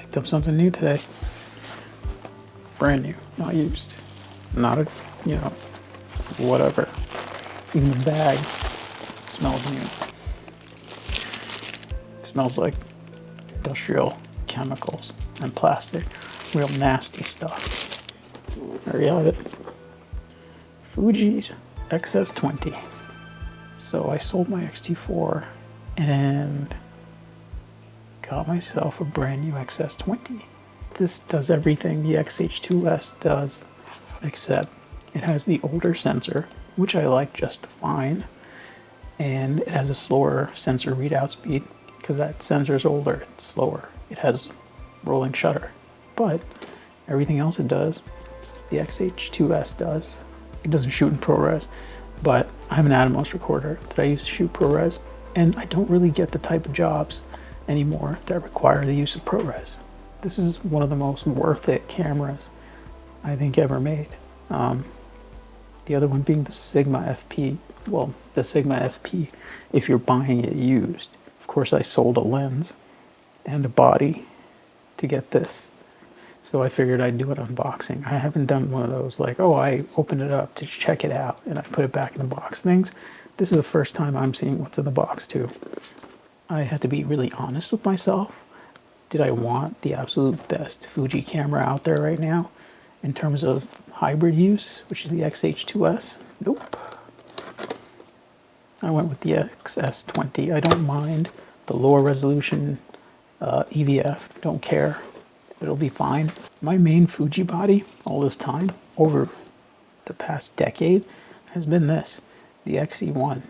Picked up something new today. Brand new, not used. Not a, you know, whatever. Even the bag smells new. It smells like industrial chemicals and plastic. Real nasty stuff. There you have it. Fuji's XS20. So I sold my XT4 and got myself a brand new XS20. This does everything the XH2S does, except it has the older sensor, which I like just fine, and it has a slower sensor readout speed because that sensor is older, it's slower. It has rolling shutter, but everything else it does, the XH2S does. It doesn't shoot in ProRes, but I have an Atomos recorder that I used to shoot ProRes, and I don't really get the type of jobs anymore that require the use of ProRes. This is one of the most worth it cameras I think ever made. The other one being the Sigma FP. Well, the Sigma FP if you're buying it used. Of course, I sold a lens and a body to get this. So I figured I'd do an unboxing. I haven't done one of those like, oh, I opened it up to check it out and I put it back in the box things. This is the first time I'm seeing what's in the box too. I had to be really honest with myself. Did I want the absolute best Fuji camera out there right now in terms of hybrid use, which is the XH2S? Nope. I went with the XS20. I don't mind the lower resolution EVF. Don't care. It'll be fine. My main Fuji body all this time, over the past decade, has been this, the XE1.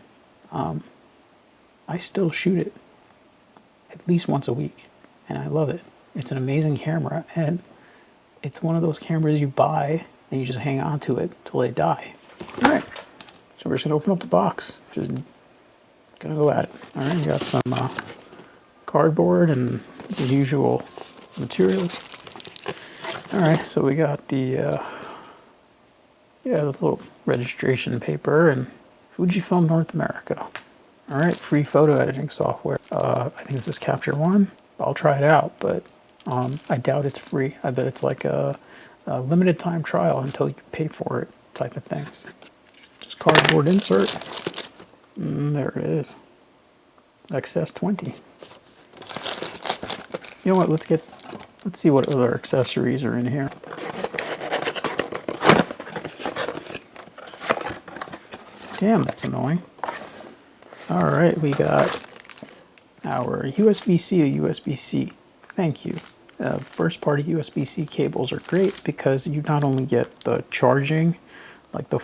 I still shoot it at least once a week. And I love it. It's an amazing camera, and it's one of those cameras you buy and you just hang on to it till they die. All right, so we're just gonna open up the box. Just gonna go at it. All right, we got some cardboard and the usual materials. All right, so we got the the little registration paper and Fujifilm North America. All right, free photo editing software. I think this is Capture One. I'll try it out, but I doubt it's free. I bet it's like a limited time trial until you pay for it type of things. Just cardboard insert. There it is. XS20. You know what? Let's see what other accessories are in here. Damn, that's annoying. All right, we got our USB-C to USB-C. Thank you. First-party USB-C cables are great because you not only get the charging, like the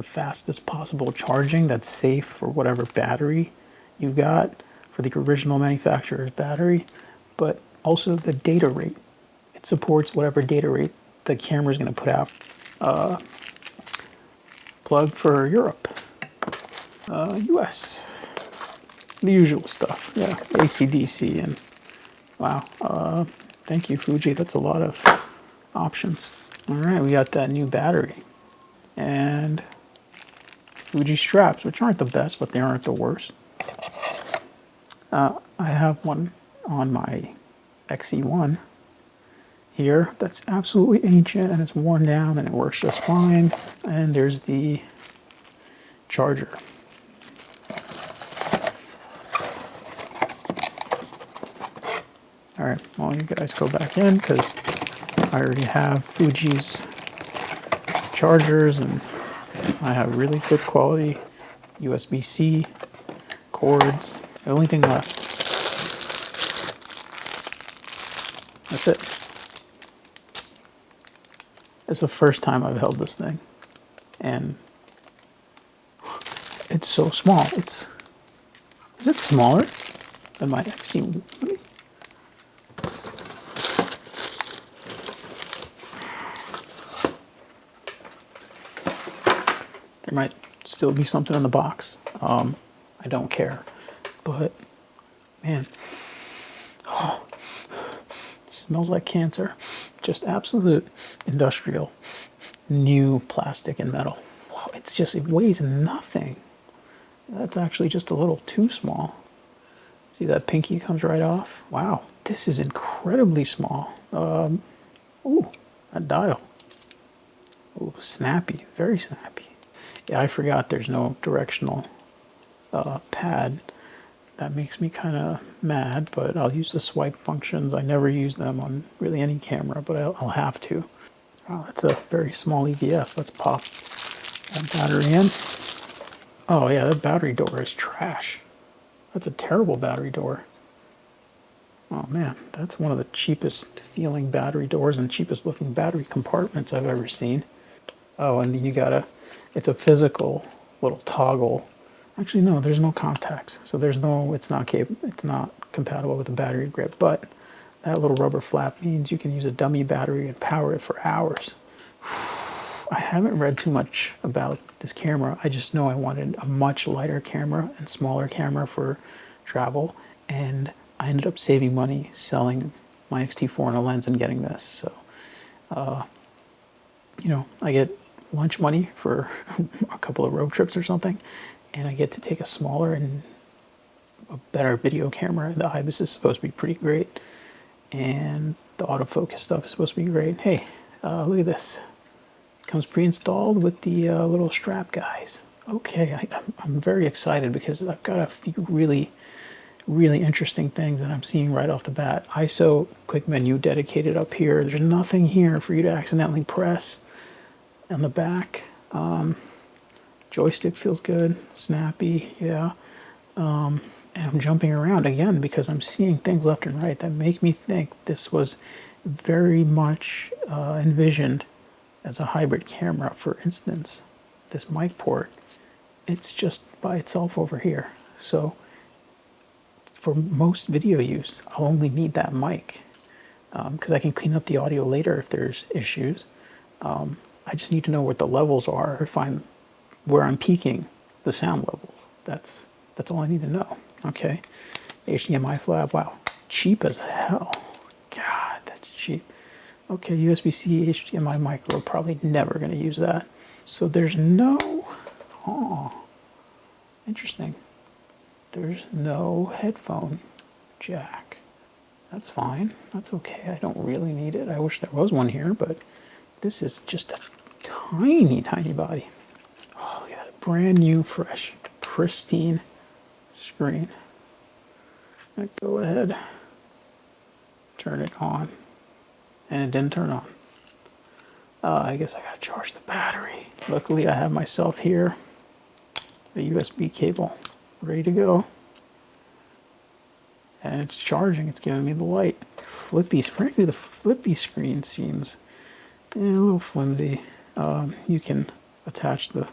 fastest possible charging that's safe for whatever battery you got for the original manufacturer's battery, but also the data rate. It supports whatever data rate the camera is going to put out. Plug for Europe. US. The usual stuff, yeah, AC/DC, and wow, thank you, Fuji, that's a lot of options. All right, we got that new battery, and Fuji straps, which aren't the best, but they aren't the worst. I have one on my XE1 here that's absolutely ancient, and it's worn down, and it works just fine, and there's the charger. All right, well, you guys go back in because I already have Fuji's chargers, and I have really good quality USB-C cords. The only thing left. That's it. It's the first time I've held this thing, and it's so small. Is it smaller than my XE1? There might still be something in the box. I don't care. But, man, it smells like cancer. Just absolute industrial, new plastic and metal. Wow, it weighs nothing. That's actually just a little too small. See that pinky comes right off? Wow, this is incredibly small. Ooh, that dial. Ooh, snappy, very snappy. Yeah, I forgot there's no directional pad. That makes me kind of mad, but I'll use the swipe functions. I never use them on really any camera, but I'll have to. Wow, that's a very small EVF. Let's pop that battery in. Oh yeah, that battery door is trash. That's a terrible battery door. Oh man, that's one of the cheapest feeling battery doors and cheapest looking battery compartments I've ever seen. Oh, and you gotta, it's a physical little toggle. Actually, no, there's no contacts, so there's no, it's not compatible with the battery grip, but that little rubber flap means you can use a dummy battery and power it for hours. I haven't read too much about this camera. I just know I wanted a much lighter camera and smaller camera for travel, and I ended up saving money selling my X-T4 and a lens and getting this. So, you know, I get lunch money for a couple of road trips or something, and I get to take a smaller and a better video camera. The IBIS is supposed to be pretty great, and the autofocus stuff is supposed to be great. Hey, look at this. It comes pre-installed with the little strap guys. Okay, I'm very excited because I've got a few really interesting things that I'm seeing right off the bat. ISO quick menu dedicated up here. There's nothing here for you to accidentally press on the back. Joystick feels good, snappy, yeah. And I'm jumping around again because I'm seeing things left and right that make me think this was very much envisioned as a hybrid camera. For instance, this mic port, it's just by itself over here. So for most video use, I'll only need that mic because I can clean up the audio later if there's issues. I just need to know what the levels are, or find where I'm peaking the sound levels. That's all I need to know. Okay, HDMI flap. Wow, cheap as hell. God, that's cheap. Okay, USB-C HDMI micro. Probably never going to use that. So there's no. Oh, interesting. There's no headphone jack. That's fine. That's okay. I don't really need it. I wish there was one here, but this is just a tiny, tiny body. Oh, look at that. Brand new, fresh, pristine screen. Now go ahead, turn it on. And it didn't turn on. I guess I gotta charge the battery. Luckily, I have myself here a USB cable ready to go. And it's charging, it's giving me the light. Frankly, the flippy screen seems a little flimsy. You can attach the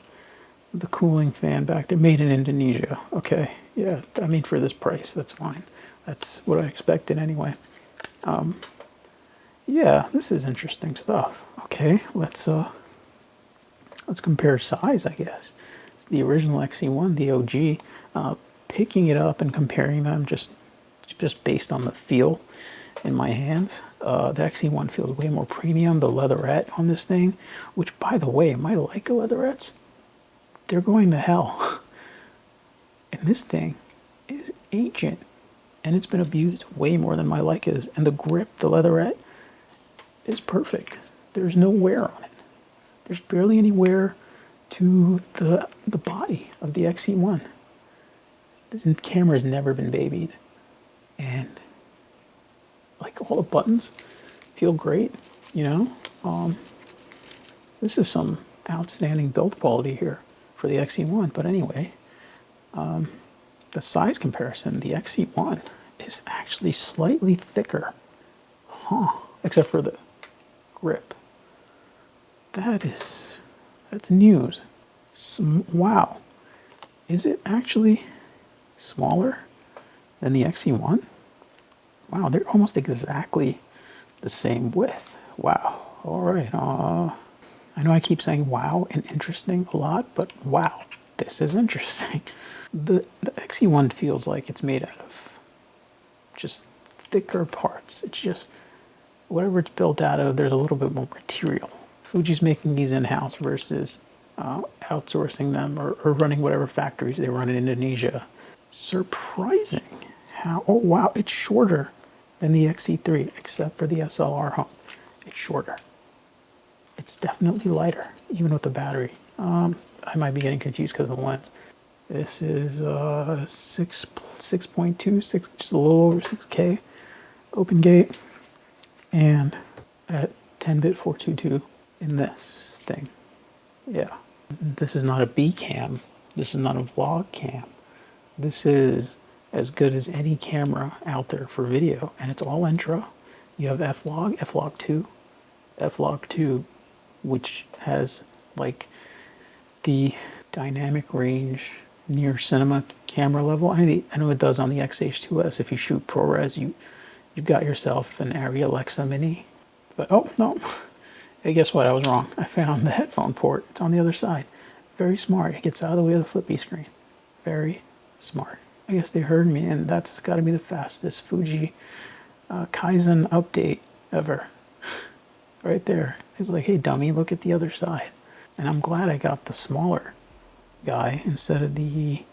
cooling fan back. They're made in Indonesia. Okay, yeah, I mean, for this price, that's fine. That's what I expected anyway. Yeah, this is interesting stuff. Okay, let's compare size, I guess. It's the original XE1, the OG. Picking it up and comparing them just based on the feel in my hands. The XE1 feels way more premium. The leatherette on this thing, which, by the way, my Leica leatherettes, they're going to hell. And this thing is ancient, and it's been abused way more than my Leicas. And the grip, the leatherette, is perfect. There's no wear on it. There's barely any wear to the body of the XE1. This camera has never been babied, and like all the buttons feel great. You know, this is some outstanding build quality here for the XE1. But anyway, the size comparison, the XE1 is actually slightly thicker, except for the grip. That's news. Wow, is it actually smaller than the XE1? Wow, they're almost exactly the same width. Wow. All right. I know I keep saying wow and interesting a lot, but wow, this is interesting. The XE1 feels like it's made out of just thicker parts. It's just whatever it's built out of, there's a little bit more material. Fuji's making these in-house versus outsourcing them or running whatever factories they run in Indonesia. Surprising How? Oh wow, it's shorter than the XC3, except for the SLR hump. It's shorter. It's definitely lighter, even with the battery. I might be getting confused because of the lens. This is 6.2, just a little over 6K open gate, and at 10-bit 422 in this thing. Yeah, this is not a B cam. This is not a vlog cam. This is as good as any camera out there for video, and it's all Entra. You have F-Log, F-Log2, F-Log2, which has like the dynamic range near cinema camera level. I know it does on the XH2S. If you shoot ProRes, you've got yourself an Arri Alexa Mini. But oh no, hey, guess what? I was wrong. I found the headphone port. It's on the other side. Very smart. It gets out of the way of the flippy screen. Very smart. I guess they heard me, and that's got to be the fastest Fuji Kaizen update ever. Right there. It's like, hey dummy, look at the other side. And I'm glad I got the smaller guy instead of the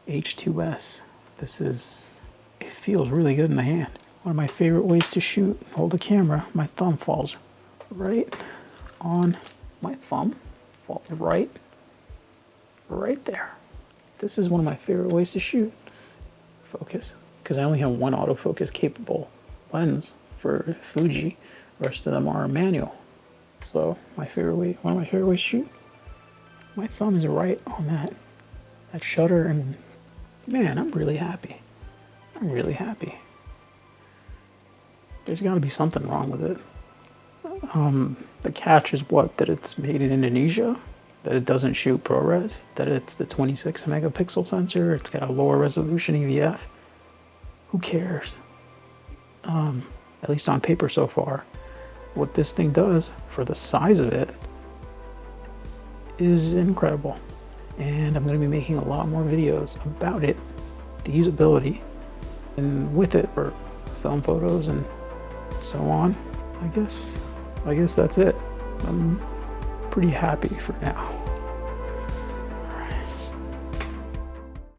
H2S. It feels really good in the hand. One of my favorite ways to shoot, hold a camera, my thumb falls right on my thumb, falls right there. This is one of my favorite ways to shoot. Focus, because I only have one autofocus capable lens for Fuji. The rest of them are manual. So one of my favorite ways to shoot. My thumb is right on that shutter, and man, I'm really happy. I'm really happy. There's got to be something wrong with it. The catch is what? That it's made in Indonesia, that it doesn't shoot ProRes, that it's the 26 megapixel sensor, it's got a lower resolution EVF. Who cares? At least on paper so far. What this thing does for the size of it is incredible. And I'm going to be making a lot more videos about it, the usability, and with it for film photos and so on. I guess that's it. I'm pretty happy for now.